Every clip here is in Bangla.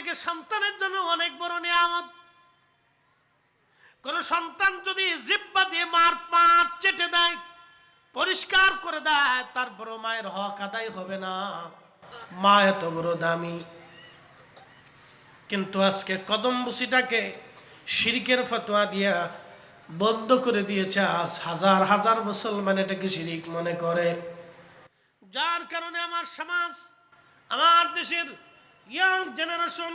থেকে সন্তানের জন্য অনেক বড় নিয়ামত। কোন সন্তান যদি জিহ্বা দিয়ে মার পাঁচ চেটে দেয়, পরিষ্কার করে দেয়, তারপর মায়ের হক আদায় হবে না। মা এত বড় দামি। কিন্তু আজকে কদম বসিটাকে শিরকের ফতোয়া দিয়া বন্ধ করে দিয়েছে। আজ হাজার হাজার মুসলমান এটাকে শিরিক মনে করে, যার কারণে আমার সমাজ, আমার দেশের ইয়াং জেনারেশন,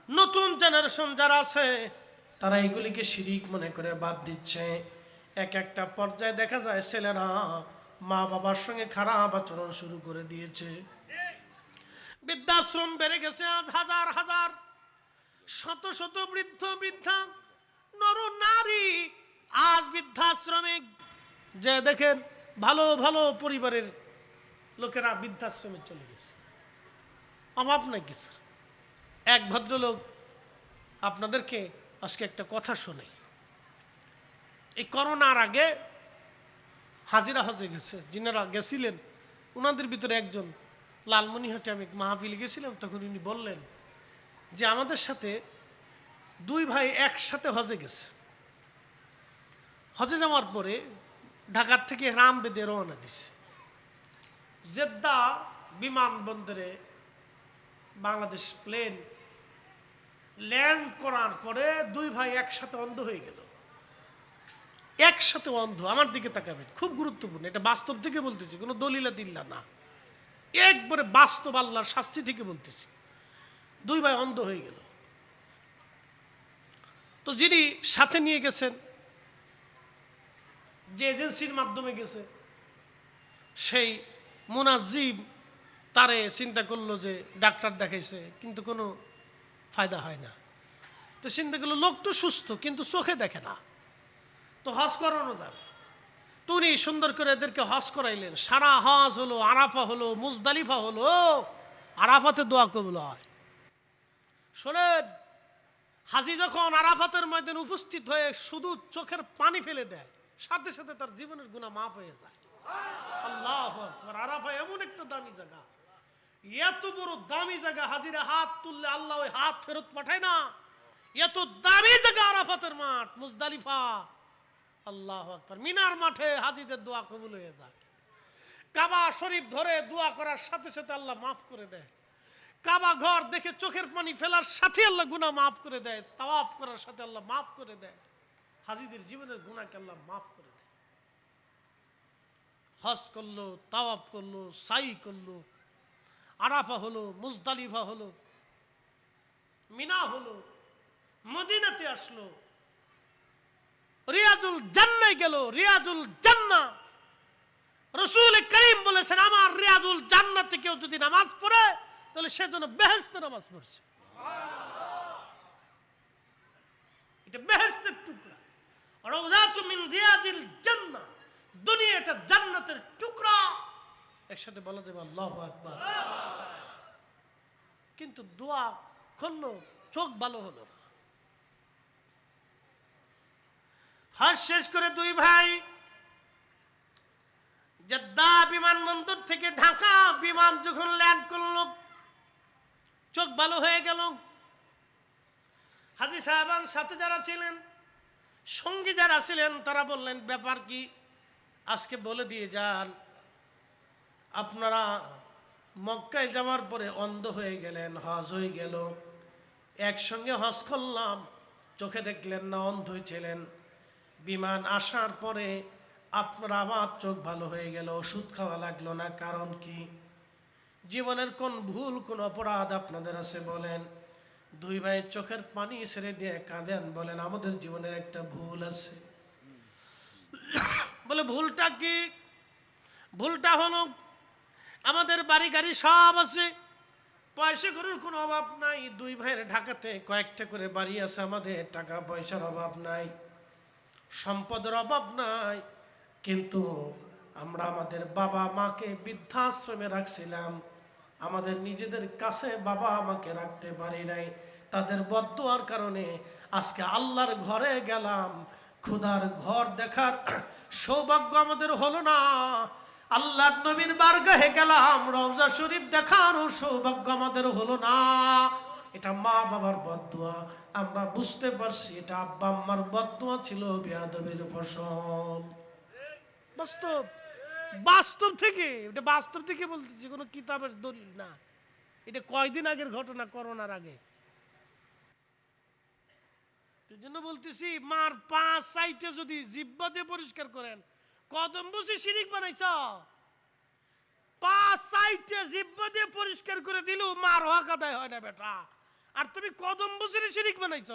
নতুন জেনারেশন যারা আছে, তারা এগুলিকে শিরিক মনে করে বাদ দিচ্ছে। এক একটা পর্যায়ে দেখা যায় ছেলেরা মা বাবার সঙ্গে খারাপ আচরণ শুরু করে দিয়েছে। বৃদ্ধাশ্রম বেড়ে গেছে। আজ হাজার হাজার শত শত বৃদ্ধ বৃদ্ধা নর নারী আজ বৃদ্ধাশ্রমে যে দেখেন, ভালো ভালো পরিবারের লোকেরা বৃদ্ধাশ্রমে চলে গেছে, অভাব নাই কিছু। এক ভদ্রলোক আপনাদেরকে আজকে একটা কথা শোনাই। এই করোনার আগে হাজিরা হজে গেছে, যিনারা গেছিলেন ওনাদের ভিতরে একজন, লালমনিহাটে আমি মাহফিল গেছিলাম, তখন উনি বললেন যে আমাদের সাথে দুই ভাই একসাথে হজে গেছে। হজে যাওয়ার পরে ঢাকার থেকে রাম বেদে রওনা দিছে। জেদ্দা বিমানবন্দরে বাংলাদেশ প্লেন ল্যান্ড করার পরে দুই ভাই একসাথে অন্ধ হয়ে গেল। একসাথে অন্ধ। আমার দিকে তাকাবেন, খুব গুরুত্বপূর্ণ, এটা বাস্তব থেকে বলতেছি, কোনো দলিলা দিল্লা না, একবারে বাস্তব আল্লাহর শাস্তি থেকে বলতেছি। দুই ভাই অন্ধ হয়ে গেল। তো যিনি সাথে নিয়ে গেছেন, যে এজেন্সির মাধ্যমে গেছে, সেই মুনাজিম তারে চিন্তা করলো যে ডাক্তার দেখাইছে কিন্তু কোনো ফায়দা হয় না। তো চিন্তা করলো লোক তো সুস্থ কিন্তু চোখে দেখে না, তো হজ করানো যাবে। তো উনি সুন্দর করে এদেরকে হজ করাইলেন। সারা হজ হলো, আরাফা হলো, মুজদালিফা হলো। আরাফাতে দোয়া কবুল হয়। শোনেন, হাজি যখন আরাফাতের ময়দানে উপস্থিত হয়ে শুধু চোখের পানি ফেলে দেয়, সাথে সাথে তার জীবনের গুনাহ মাফ হয়ে যায়। আল্লাহু আকবার। আরাফা এমন একটা দামি জায়গা, এত বড় দামি জায়গা, হাজিরা হাত তুললে আল্লাহ ওই হাত ফেরত পাঠায় না। এত দামি জায়গা আরাফাতের মাঠ, মুজদালিফা। আল্লাহু আকবার। মিনার মাঠে হাজিদের দোয়া কবুল হয়ে যায়। কাবা শরীফ ধরে দোয়া করার সাথে সাথে আল্লাহ মাফ করে দেয়। কাবা ঘর দেখে চোখের পানি ফেলার সাথে আল্লাহ গুনাহ মাফ করে দেয়। তাওয়াফ করার সাথে আল্লাহ মাফ করে দেয়। হাজিদের জীবনের গুনাহকে আল্লাহ মাফ করে দেয়। হজ করলো, তাওয়াফ করলো, সাই করলো, আরাফা হলো, মুজদালিফা হলো, মিনা হলো, মদিনাতে আসলো, রিয়াজুল জান্নায় গেল। রিয়াজুল জান্নাহ, রাসূল করিম বলেছেন, আমার রিয়াজুল জান্নাতে কেউ যদি নামাজ পড়ে তাহলে সে যেন বেহেশতে নামাজ পড়ছে। এটা বেহেশতের টুকরা। রাউযাতু মিন রিয়াজিল জান্নাহ, দুনিয়া এটা জান্নাতের টুকরা। একসাথে বলা যাবে আল্লাহু আকবার। কিন্তু দোয়া করলো, চোখ ভালো হলো না। হজ শেষ করে দুই ভাই জেদ্দা বিমানবন্দর থেকে ঢাকা বিমান যখন ল্যান্ড করলো, চোখ ভালো হয়ে গেল। হাজী সাহেবান সাথে যারা ছিলেন, সঙ্গী যারা ছিলেন, তারা বললেন ব্যাপার কি, আজকে বলে দিয়ে যান, আপনারা মক্কায় যাওয়ার পরে অন্ধ হয়ে গেলেন, হজ হয়ে গেল, একসঙ্গে হজ করলাম, চোখে দেখলেন না, অন্ধ ছিলেন, বিমান আসার পরে আপনার আবার চোখ ভালো হয়ে গেল, ওষুধ খাওয়া লাগলো না, কারণ কি? জীবনের কোন ভুল, কোন অপরাধ আপনাদের আছে বলেন? দুই ভাই চোখের পানি ছেড়ে দিয়ে কাঁদেন, বলেন আমাদের জীবনের একটা ভুল আছে। বলে ভুলটা কি? ভুলটা হলো আমাদের বাড়ি গাড়ি সব আছে, পয়সা করার কোনো অভাব নাই। দুই ভাইয়ের ঢাকাতে কয়েকটা করে বাড়ি আছে, আমাদের টাকা পয়সার অভাব নাই, সম্পদের অভাব নাই, কিন্তু আমরা আমাদের বাবা মাকে বৃদ্ধাশ্রমে রাখছিলাম, আমাদের নিজেদের কাছে বাবা মাকে রাখতে পারি নাই। তাদের বদদুয়ার কারণে আজকে আল্লাহর ঘরে গেলাম, খোদার ঘর দেখার সৌভাগ্য আমাদের হলো না। আল্লাহর নবীর বারগাহে গেলাম, রওজা শরীফ দেখার সৌভাগ্য আমাদের হলো না। এটা মা বাবার বদদুয়া। আমরা বুঝতে পারছি এটা আব্বা আম্মার বদদুয়া ছিল, বেয়াদবির ফসল। বাস্তব, বাস্তব থেকে, এটা বাস্তব থেকে বলতেছি, কোনো কিতাবের দলিল না। এটা কয়দিন আগের ঘটনা, করোনার আগে। এই জন্য বলতেছি, মার 5 সাইটে যদি জিহ্বা দিয়ে পরিষ্কার করেন, কদম বুঝি শিরিক বানাইছ। 5 সাইটে জিহ্বা দিয়ে পরিষ্কার করে দিলেও মার হক আদায় হয় না বেটা। আর তুমি কদম বুঝি শিরিক বানাইছ,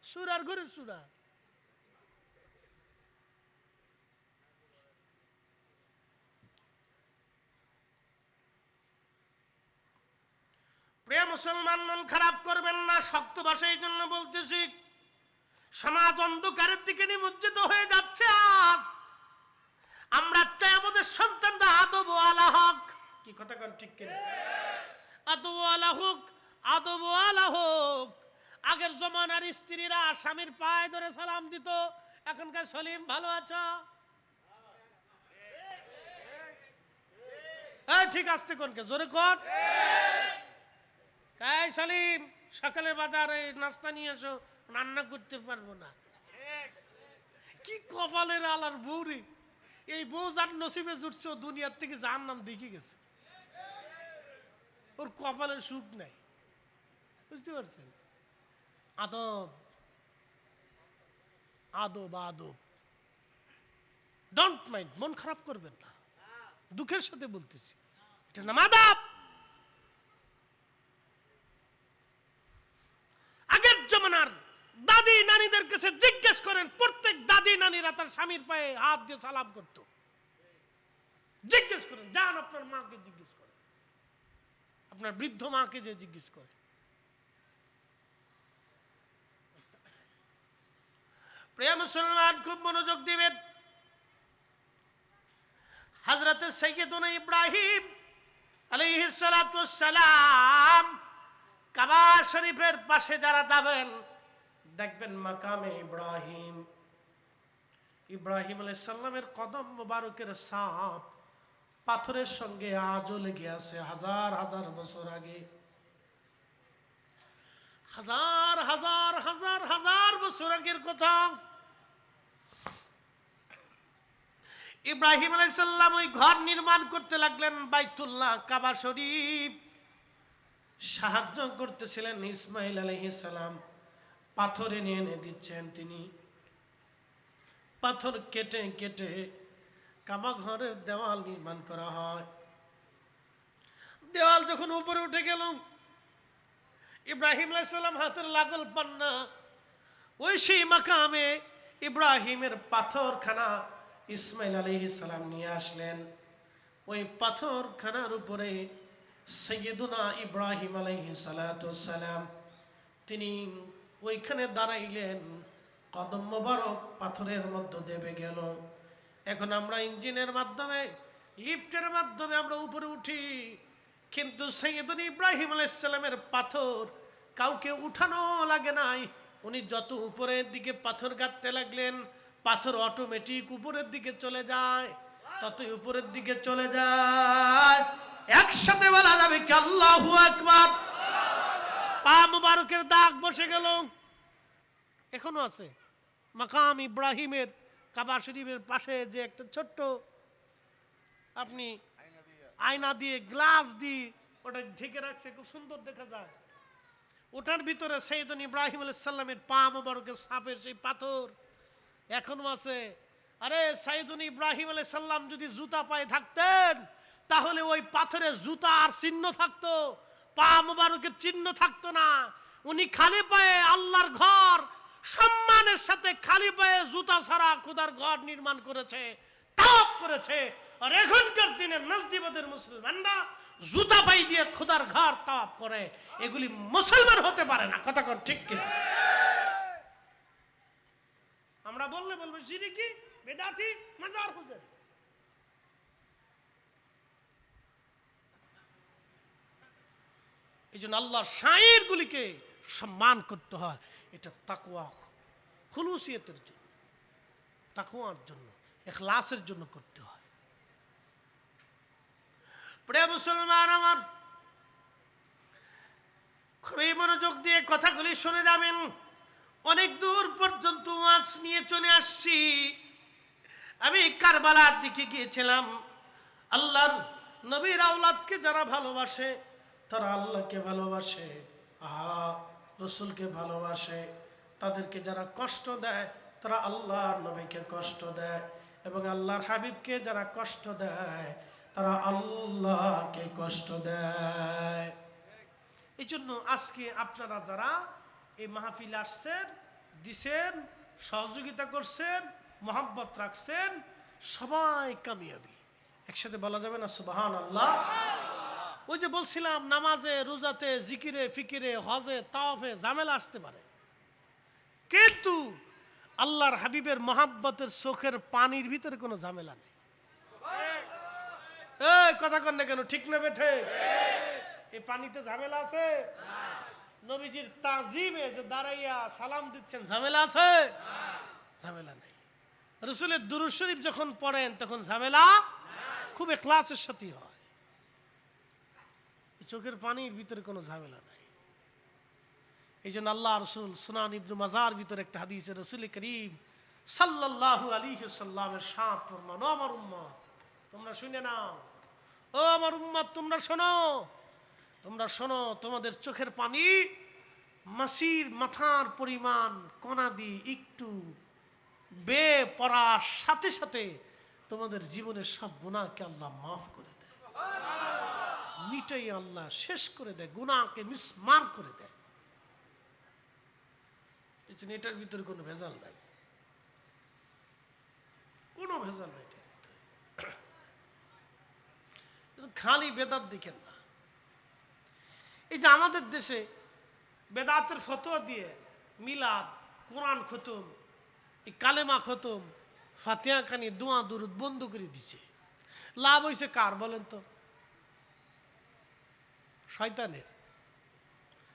সুরার ঘরে সুরা। প্রিয় মুসলমান, মন খারাপ করবেন না, শক্ত ভাষায় এই জন্য বলতেছি। সমাজ অন্ধকারের দিকে নিমজ্জিত হয়ে যাচ্ছে। আর আমরা চাই আমাদের সন্তানরা আদব ওয়ালা হক। কি কথা কোন ঠিক কিনা? আদব ওয়ালা হোক, আদব ওয়ালা হোক। আগের জমানার স্ত্রীরা স্বামীর পায়ে ধরে সালাম দিত। এখনকার সলিম ভালো আছো? ঠিক আসতে কোনকে জোরে কর। এই সলিম, সকালে বাজারে নাস্তা নিয়ে এসো, রান্না করতে পারবো না। কি কপালের আলার বউ রে! এই বউ যার নসিবে জুটছে, ও দুনিয়ার থেকে জাহান্নাম দেখে গেছে। ওর কপালের সুখ নাই, বুঝতে পারছেন? আদব, আদব, আদব। ডোন্ট মাইন্ড, মন খারাপ করবেন না, দুঃখের সাথে বলতেছি, এটা নাম আদব। আগের জমানার দাদি নানীদের কাছে জিজ্ঞেস করেন, প্রত্যেক দাদি নানীরা তার স্বামীর পায়ে হাত দিয়ে সালাম করত। জিজ্ঞেস করেন, যান আপনার মাকে জিজ্ঞেস করেন, আপনার বৃদ্ধ মাকে যে জিজ্ঞেস করে। প্রিয় মুসলমান, খুব মনোযোগ দিবেন। হযরত সাইয়্যিদুনা ইব্রাহিম আলাইহিস সালাতু ওয়াস সালাম, কাবা শরীফের পাশে যারা যাবেন দেখবেন মাকামে ইব্রাহিম, ইব্রাহিম আলাইহিস সালামের কদম মোবারকের ছাপ পাথরের সঙ্গে আজও লেগে আছে। হাজার হাজার বছর আগে, হাজার হাজার হাজার হাজার বছর আগের কথা। ইব্রাহিম আলাইহিস সালাম ওই ঘর নির্মাণ করতে লাগলেন, বাইতুল্লাহ, কাবা শরীফ। সাহায্য করতেছিলেন ইসমাইল আলাইহিস সালাম, পাথর এনে এনে দিচ্ছেন তিনি। পাথর কেটে কেটে কাবা ঘরের দেওয়াল নির্মাণ করা হয়। দেওয়াল যখন উপরে উঠে গেল, ইব্রাহিম আলাইহিস সালাম হাতের লাগল পান না। ওই সেই মাকামে ইব্রাহিমের পাথরখানা ইসমাইল আলাইহিস সালাম নিয়ে আসলেন। ওই পাথরখানার উপরে সাইয়্যিদুনা ইব্রাহিম আলাইহিস সালাতু ওয়াস সালাম তিনি ওইখানে দাঁড়াইলেন। কদম মোবারক পাথরের মধ্যে দেবে গেল। এখন আমরা ইঞ্জিনের মাধ্যমে, লিফটের মাধ্যমে আমরা উপরে উঠি, কিন্তু সাইয়্যিদুনা ইব্রাহিম আলাইহিস সালামের পাথর কাউকে উঠানো লাগে নাই। উনি যত উপরের দিকে পাথর গাঁথতে লাগলেন, পাথর অটোমেটিক উপরের দিকে চলে যায়। ততই উপরের দিকে চলে যায়। একসাথে বলা যাবে কি আল্লাহু আকবার। পা মুবারকের দাগ বসে গেল। এখনো আছে মাকাম ইব্রাহিমের কাবা শরীফের পাশে যে একটা ছোট্ট আপনি আয়না দিয়ে, গ্লাস দিয়ে ওটা ঢেকে রাখছে, খুব সুন্দর দেখা যায়। ওটার ভিতরে সাইয়্যিদুনা ইব্রাহিম আলাইহিস সালামের পা মুবারকের ছাপের সেই পাথর এখনো আছে। আরে সাইয়্যিদুনা ইব্রাহিম আলাইহিস সালাম যদি জুতা পায়ে থাকতেন, তাহলে ওই পাথরে জুতা আর চিহ্ন থাকতো, পা মুবারকের চিহ্ন থাকতো না। উনি খালি পায়ে আল্লাহর ঘর সম্মানের সাথে খালি পায়ে জুতা ছাড়া খোদার ঘর নির্মাণ করেছে, তাওয়াফ করেছে। আর এখনকার দিনে নজদিবাদের মুসলমানরা জুতা পাই দিয়ে খোদার ঘর তাওয়াফ করে। এগুলি মুসলমান হতে পারে না। কথা কোন ঠিক কিনা? আমরা বললে বলবো শিরকি, বেদাতি, মাজার পূজারি। এই জন্য আল্লাহর শায়ের গুলিকে সম্মান করতে হয়। এটা তাকওয়া, খুলুসিয়তের জন্য, তাকওয়ার জন্য, ইখলাসের জন্য করতে হয়। প্রিয় মুসলমান আমার, খুবই মনোযোগ কথাগুলি শুনে যাবেন। অনেক দূর পর্যন্ত ওয়াজ নিয়ে চলে আসছি। আমি কারবালার দিকে গিয়েছিলাম। আল্লাহর নবীর আওলাদকে যারা ভালোবাসে তারা আল্লাহকে ভালোবাসে, রসুলকে ভালোবাসে। তাদেরকে যারা কষ্ট দেয় তারা আল্লাহর নবীকে কষ্ট দেয়, এবং আল্লাহর হাবিবকে যারা কষ্ট দেয় তারা আল্লাহকে কষ্ট দেয়। এই জন্য আজকে আপনারা যারা এই মাহফিলে আসছেন, দিছেন, সহযোগিতা করছেন, মহব্বত রাখছেন, সবাই কামিয়াবি। একসাথে বলা যাবে না সুবহানাল্লাহ? ওই যে বলছিলাম, নামাজে, রোজাতে, জিকিরে, ফিকিরে, হজে, তাওয়াফে ঝামেলা আসতে পারে, কিন্তু আল্লাহর হাবিবের মহাব্বতের চোখের পানির ভিতরে কোনো ঝামেলা নেই। এই কথা কন না কেন? ঠিক না বেঠে? এই পানিতে ঝামেলা আছে? নবীজির তাজিমে যে দাঁড়াইয়া সালাম দিচ্ছেন, ঝামেলা আছে? ঝামেলা নেই। রসুলের দুরূদ শরীফ যখন পড়েন তখন ঝামেলা খুব ইখলাসের সাথে হয়। চোখের পানির ভিতরে কোনো ঝামেলা নাই। এই জন্য আল্লাহ রসুল সুনান ইবনে মাজার ভিতরে একটা হাদিসে রসুল করিম সাল্লাল্লাহু আলাইহি ওয়াসাল্লামের সাথ ফরমান, ও আমার উম্মত তোমরা শুনে নাও, ও আমার উম্মত তোমরা শোনো, তোমরা শোনো, তোমাদের চোখের পানি মাছির মাথার পরিমাণ কণা দিয়ে একটু বে পড়ার সাথে সাথে তোমাদের জীবনের সব গুনাহকে আল্লাহ মাফ করে দেয়, মিটাই আল্লাহ শেষ করে দেয়, গুনাহকে মিসমার করে দেয়। এটার ভিতরে কোনো ভেজাল নাই, কোনো ভেজাল নাই এটার ভিতরে। খালি বেদাত দিকেন না। এই যে আমাদের দেশে বেদাতের ফতোয়া দিয়ে মিলাদ, কোরআন খতম, এই কালেমা খতম, ফাতিহা খানি, দোয়া দুরুদ বন্ধ করে দিছে। লাভ হয়েছে কার বলেন তো? শয়তানের।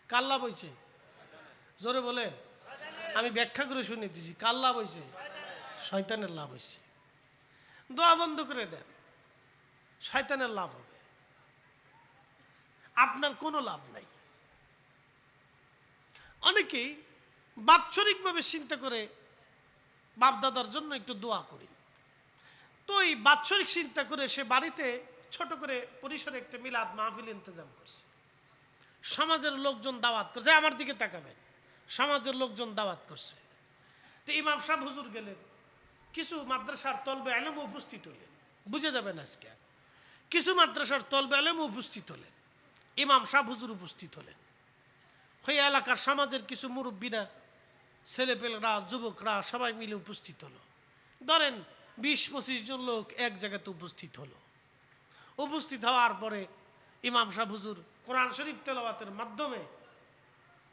কার লাভ হয়েছে? জোরে বলেন। আমি ব্যাখ্যা করে শুনে দিছি, কার লাভ হয়েছে? শয়তানের লাভ হয়েছে। দোয়া বন্ধ করে দেন, শয়তানের লাভ হবে, আপনার কোনো লাভ নাই। অনেকেই বাৎসরিকভাবে চিন্তা করে বাপদাদার জন্য একটু দোয়া করি, তো এই বাৎসরিক চিন্তা করে সে বাড়িতে ছোট করে পরিসরে একটা মিলাদ মাহফিল ইন্তজাম করছে, সমাজের লোকজন দাওয়াত করছে। আমার দিকে তাকাবেন, সমাজের লোকজন দাওয়াত করছে। তো ইমাম সাহেব হুজুর গেলেন, কিছু মাদ্রাসার তলবে আলেম উপস্থিত হলেন, বুঝে যাবেন আজকে, কিছু মাদ্রাসার তলবে আলেম উপস্থিত হলেন, ইমাম সাহেব হুজুর উপস্থিত হলেন। হয়ে এলাকার সমাজের কিছু মুরব্বীরা, ছেলেপেলেরা, যুবকরা সবাই মিলে উপস্থিত হলো। ধরেন 20-25 জন লোক এক জায়গাতে উপস্থিত হলো। উপস্থিত হওয়ার পরে ইমাম সাহেব হুজুর কোরআন শরীফ তেলাওয়াতের মাধ্যমে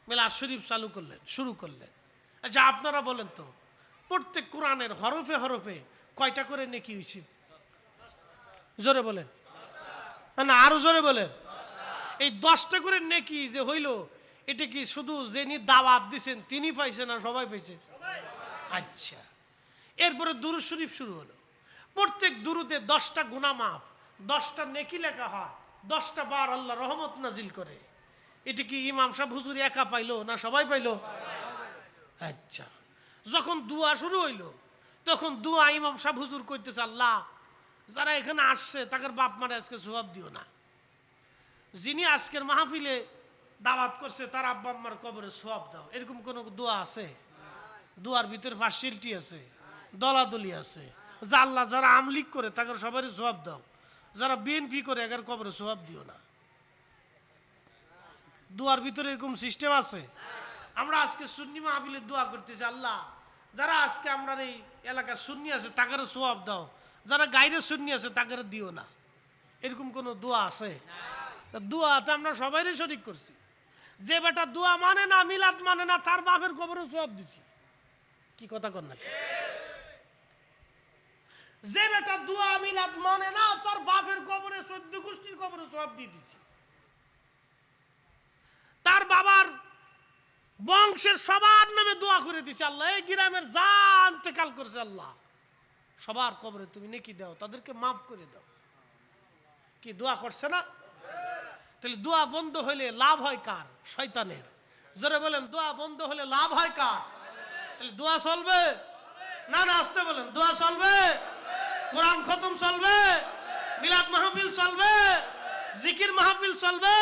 মিলাদ শরীফ শুরু করলেন। আচ্ছা আপনারা বলেন তো, প্রত্যেক কোরআনের হরফে হরফে কয়টা করে নেকি হয়েছে? জোরে বলেন না, আরো জোরে বলেন। এই 10টা করে নেকি যে হইল, এটা কি শুধু যিনি দাওয়াত দিছেন তিনি পাইছেন না সবাই পাইছে? আচ্ছা, এরপরে দুরূদ শরীফ শুরু হলো। প্রত্যেক দুরুদে 10টা গুনাহ মাফ, 10টা নেকি লেখা হয়, 10টা বার আল্লাহ রহমত নাজিল করে। এটা কি ইমাম সাহেব হুজুর একা পাইলো না সবাই পাইলো? আচ্ছা, যখন দুয়া শুরু হইলো তখন দুয়া ইমাম সাহেব হুজুর কইতেছে, আল্লাহ যারা এখানে আসছে তাদের বাপ মারে আজকে সওয়াব দিও না, যিনি আজকের মাহফিলে দাওয়াত করছে তার আব্বা আম্মার কবরে সওয়াব দাও। এরকম কোন দোয়া আছে? দোয়ার ভিতরে ফাঁসিলটি আছে, দলাদলি আছে। যা আল্লাহ যারা আমলিক করে তাদের সবারই সওয়াব দাও, যারা বিএনপি করে এগার কবরে সওয়াব দিও না। দোয়ার ভিতরে এরকম সিস্টেম আছে? আমরা আজকে সুন্নি মাহফিলে দোয়া করতেছি, আল্লাহ যারা আজকে আমরা এই এলাকার সুন্নি আছে তাদের সওয়াব দাও, যারা গায়রে সুন্নি আছে তাদের দিও না। এরকম কোন দোয়া আছে? দোয়াতে আমরা সবাইরে শরীক করছি। যে বেটা দোয়া মানে না, মিলাদ মানে না, তার বাপের কবরে সওয়াব দিছি। কি কথা কর না? যে বেটা দোয়া মিলাদ মানে না, তার বাপের কবরে 14 গোষ্ঠীর কবরে সওয়াব দিয়ে দিছি। তার বাবার বংশের সবার নামে দোয়া করে দিছি, আল্লাহ এই গ্রামের যা ইন্তেকাল করছে আল্লাহ সবার কবরে তুমি নেকি দাও, তাদেরকে মাফ করে দাও। কি দোয়া করছে না? তাহলে দোয়া বন্ধ হইলে লাভ হয় কার? শয়তানের। জোরে বলেন, দোয়া বন্ধ হলে লাভ হয় কার? তাহলে দোয়া চলবে না? না আসতে বলেন, দোয়া চলবে, কোরআন খতম চলবে, মিলাদ মাহফিল চলবে, জিকির মাহফিল চলবে।